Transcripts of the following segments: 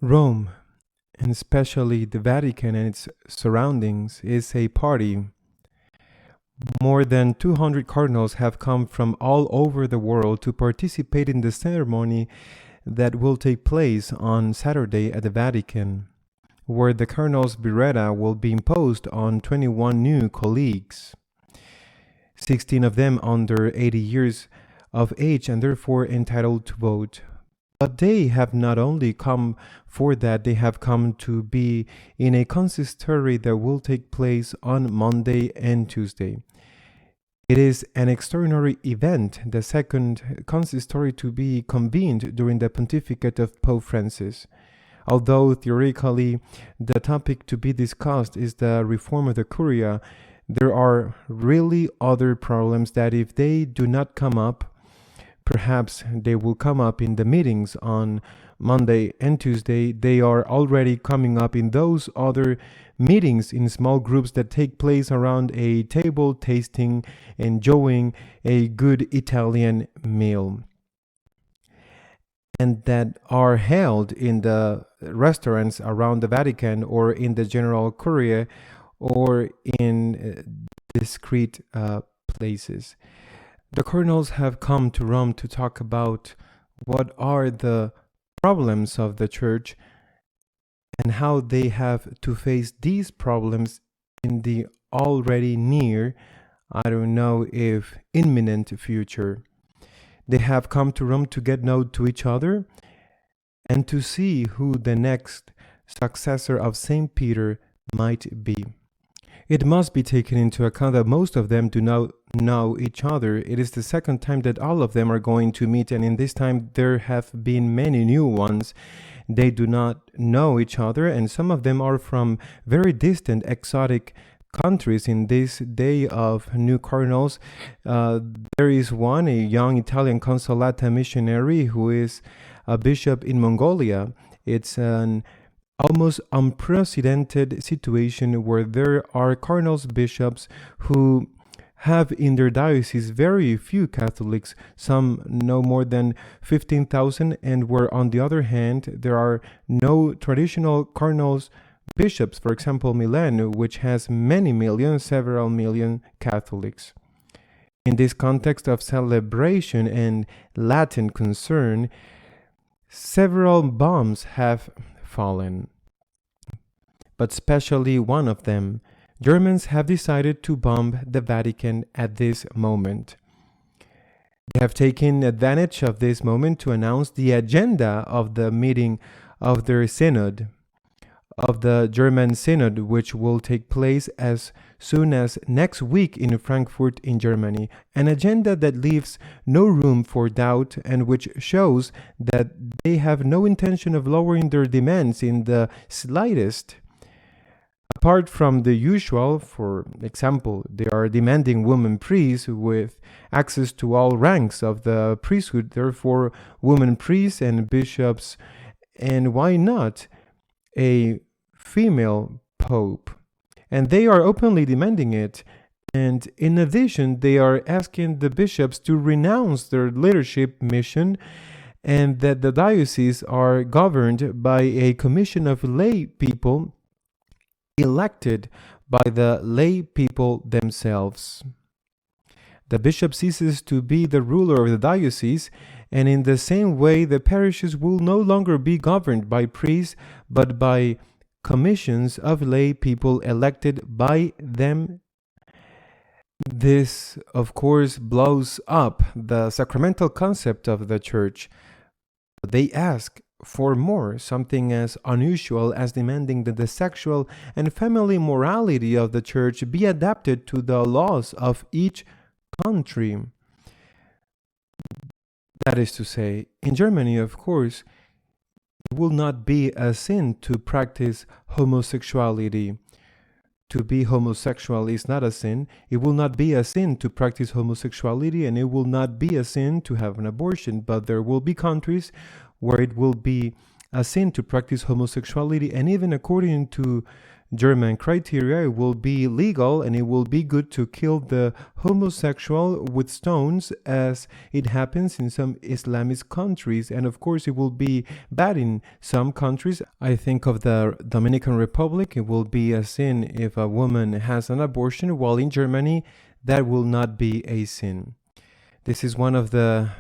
Rome, and especially the Vatican and its surroundings, is a party. More than 200 cardinals have come from all over the world to participate in the ceremony that will take place on Saturday at the Vatican, where the cardinal's biretta will be imposed on 21 new colleagues, 16 of them under 80 years of age and therefore entitled to vote. But they have not only come for that, they have come to be in a consistory that will take place on Monday and Tuesday. It is an extraordinary event, the second consistory to be convened during the pontificate of Pope Francis. Although theoretically the topic to be discussed is the reform of the Curia, there are really other problems that if they do not come up, perhaps they will come up in the meetings on Monday and Tuesday. They are already coming up in those other meetings in small groups that take place around a table, tasting, enjoying a good Italian meal, and that are held in the restaurants around the Vatican or in the General Curia or in discrete places. The cardinals have come to Rome to talk about what are the problems of the church and how they have to face these problems in the already near, I don't know if imminent future. They have come to Rome to get known to each other and to see who the next successor of St. Peter might be. It must be taken into account that most of them do not know each other. It is the second time that all of them are going to meet, and in this time there have been many new ones. They do not know each other, and some of them are from very distant, exotic countries. In this day of new cardinals, there is one, a young Italian Consolata missionary who is a bishop in Mongolia. It's an almost unprecedented situation where there are cardinals, bishops who have in their diocese very few Catholics, some no more than 15,000, and where on the other hand there are no traditional cardinals, bishops, for example Milan, which has many millions, several million Catholics. In this context of celebration and Latin concern, several bombs have fallen, but especially one of them. Germans have decided to bomb the Vatican at this moment. They have taken advantage of this moment to announce the agenda of the meeting of their synod, of the German synod, which will take place as soon as next week in Frankfurt in Germany, an agenda that leaves no room for doubt and which shows that they have no intention of lowering their demands in the slightest. Apart from the usual, for example, they are demanding women priests with access to all ranks of the priesthood, therefore women priests and bishops, and why not a female pope? And they are openly demanding it. And in addition, they are asking the bishops to renounce their leadership mission and that the dioceses are governed by a commission of lay people elected by the lay people themselves. The bishop ceases to be the ruler of the diocese, and in the same way the parishes will no longer be governed by priests but by commissions of lay people elected by them. This, of course, blows up the sacramental concept of the church. They ask for more, something as unusual as demanding that the sexual and family morality of the church be adapted to the laws of each country. That is to say, in Germany, of course, it will not be a sin to practice homosexuality. To be homosexual is not a sin. It will not be a sin to practice homosexuality, and it will not be a sin to have an abortion. But there will be countries where it will be a sin to practice homosexuality, and even according to German criteria, it will be legal and it will be good to kill the homosexual with stones, as it happens in some Islamist countries. And of course, it will be bad in some countries. I think of the Dominican Republic. It will be a sin if a woman has an abortion, while in Germany, that will not be a sin. This is one of the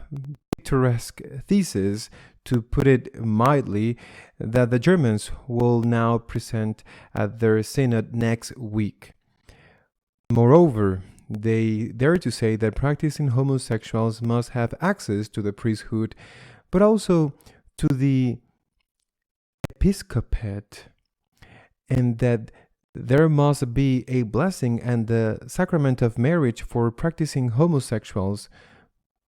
picturesque theses, to put it mildly, that the Germans will now present at their synod next week. Moreover, they dare to say that practicing homosexuals must have access to the priesthood, but also to the episcopate, and that there must be a blessing and the sacrament of marriage for practicing homosexuals.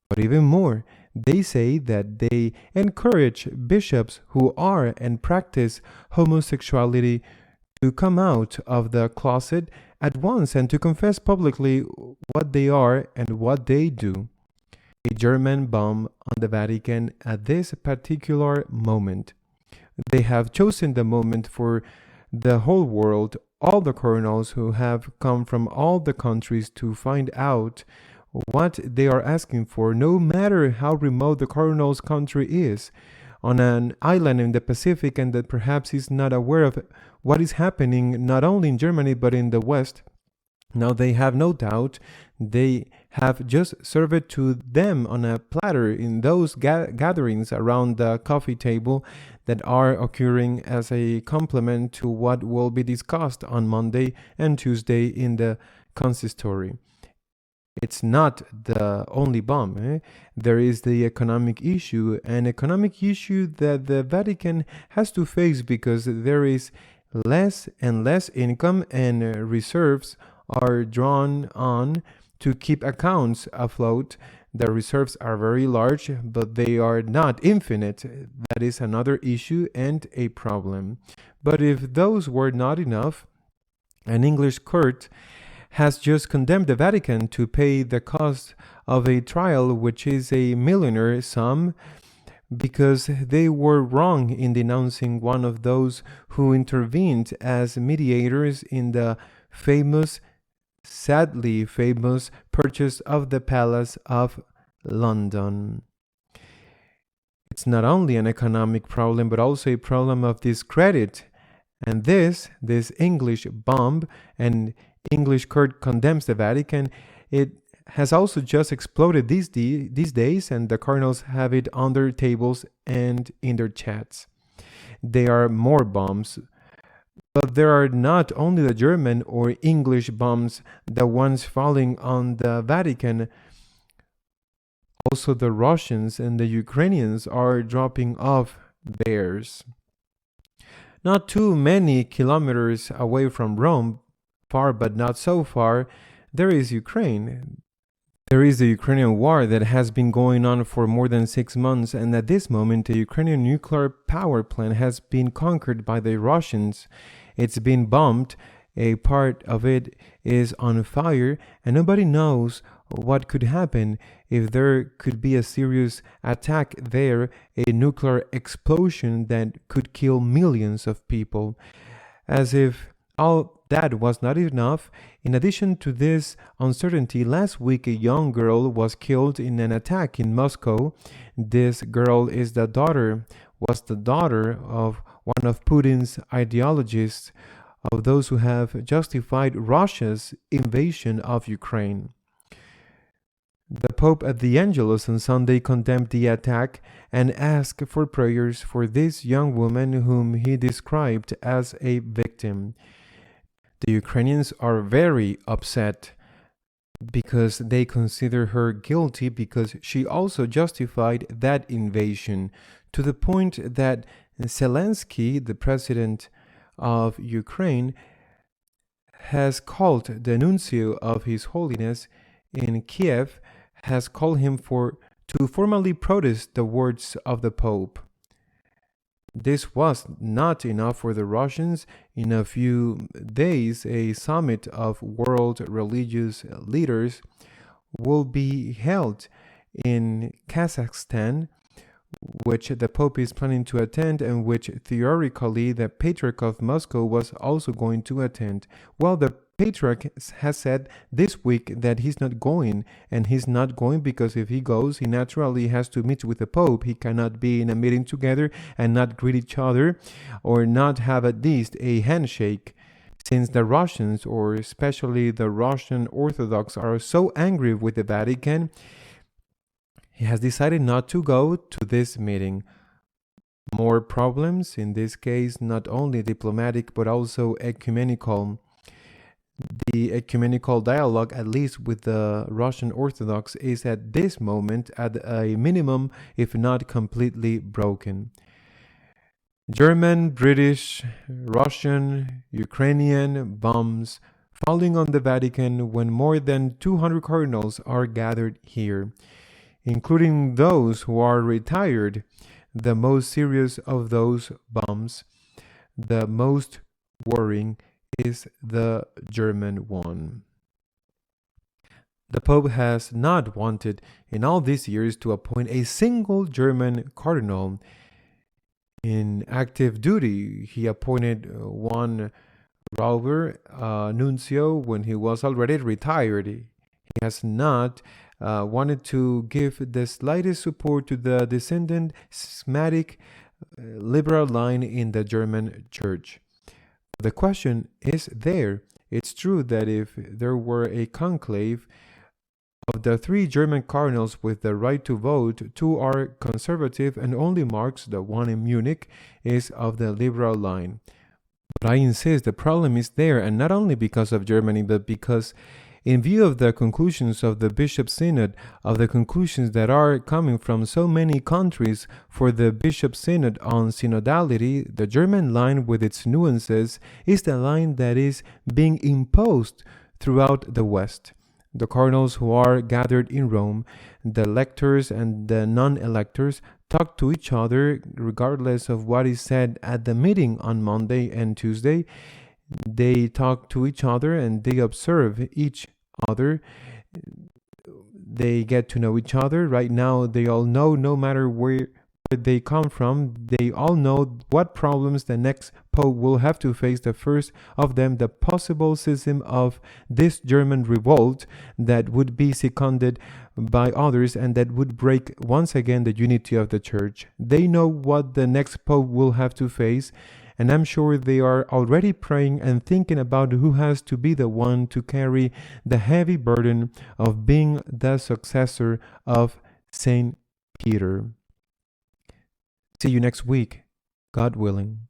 But even more, they say that they encourage bishops who are and practice homosexuality to come out of the closet at once and to confess publicly what they are and what they do. A German bomb on the Vatican at this particular moment. They have chosen the moment for the whole world, all the cardinals who have come from all the countries, to find out what they are asking for, no matter how remote the cardinal's country is, on an island in the Pacific, and that perhaps is not aware of what is happening not only in Germany but in the West. Now they have no doubt, they have just served it to them on a platter in those gatherings around the coffee table that are occurring as a complement to what will be discussed on Monday and Tuesday in the consistory. It's not the only bomb. There is the economic issue, an economic issue that the Vatican has to face because there is less and less income, and reserves are drawn on to keep accounts afloat. The reserves are very large, but they are not infinite. That is another issue and a problem. But if those were not enough, an English court has just condemned the Vatican to pay the cost of a trial, which is a millionaire sum, because they were wrong in denouncing one of those who intervened as mediators in the sadly famous purchase of the Palace of London. It's not only an economic problem, but also a problem of discredit. And this English bomb, and English court condemns the Vatican. It has also just exploded these days, and the cardinals have it on their tables and in their chats. There are more bombs, but there are not only the German or English bombs, the ones falling on the Vatican. Also the Russians and the Ukrainians are dropping off theirs. Not too many kilometers away from Rome, far but not so far, there is Ukraine. There is the Ukrainian war that has been going on for more than 6 months, and at this moment the Ukrainian nuclear power plant has been conquered by the Russians. It's been bombed, a part of it is on fire, and nobody knows what could happen if there could be a serious attack there, a nuclear explosion that could kill millions of people. As if all that was not enough, in addition to this uncertainty, last week a young girl was killed in an attack in Moscow. This girl was the daughter of one of Putin's ideologists, of those who have justified Russia's invasion of Ukraine. The Pope at the Angelus on Sunday condemned the attack and asked for prayers for this young woman whom he described as a victim. The Ukrainians are very upset because they consider her guilty, because she also justified that invasion, to the point that Zelensky, the president of Ukraine, has called the nuncio of His Holiness in Kiev, has called him to formally protest the words of the Pope. This was not enough for the Russians. In a few days, a summit of world religious leaders will be held in Kazakhstan, which the Pope is planning to attend and which theoretically the Patriarch of Moscow was also going to attend. Well, the Patriarch has said this week that he's not going, and he's not going because if he goes, he naturally has to meet with the Pope. He cannot be in a meeting together and not greet each other or not have at least a handshake. Since the Russians, or especially the Russian Orthodox, are so angry with the Vatican, he has decided not to go to this meeting. More problems, in this case, not only diplomatic but also ecumenical. The ecumenical dialogue, at least with the Russian Orthodox, is at this moment at a minimum, if not completely broken. German, British, Russian, Ukrainian bombs falling on the Vatican when more than 200 cardinals are gathered here, including those who are retired. The most serious of those bombs, the most worrying, is the German one. The Pope has not wanted in all these years to appoint a single German cardinal. In active duty, he appointed one Rauber nuncio when he was already retired. He has not wanted to give the slightest support to the descendant schismatic liberal line in the German church. The question is there. It's true that if there were a conclave of the 3 German cardinals with the right to vote, 2 are conservative and only Marx, the one in Munich, is of the liberal line. But I insist the problem is there, and not only because of Germany, but because in view of the conclusions of the Bishop Synod, of the conclusions that are coming from so many countries for the Bishop Synod on synodality, the German line with its nuances is the line that is being imposed throughout the West. The cardinals who are gathered in Rome, the electors and the non-electors, talk to each other regardless of what is said at the meeting on Monday and Tuesday. They talk to each other and they observe each other. They get to know each other. Right now, they all know, no matter where they come from, they all know what problems the next Pope will have to face. The first of them, the possible schism of this German revolt that would be seconded by others and that would break once again the unity of the Church. They know what the next Pope will have to face, and I'm sure they are already praying and thinking about who has to be the one to carry the heavy burden of being the successor of Saint Peter. See you next week, God willing.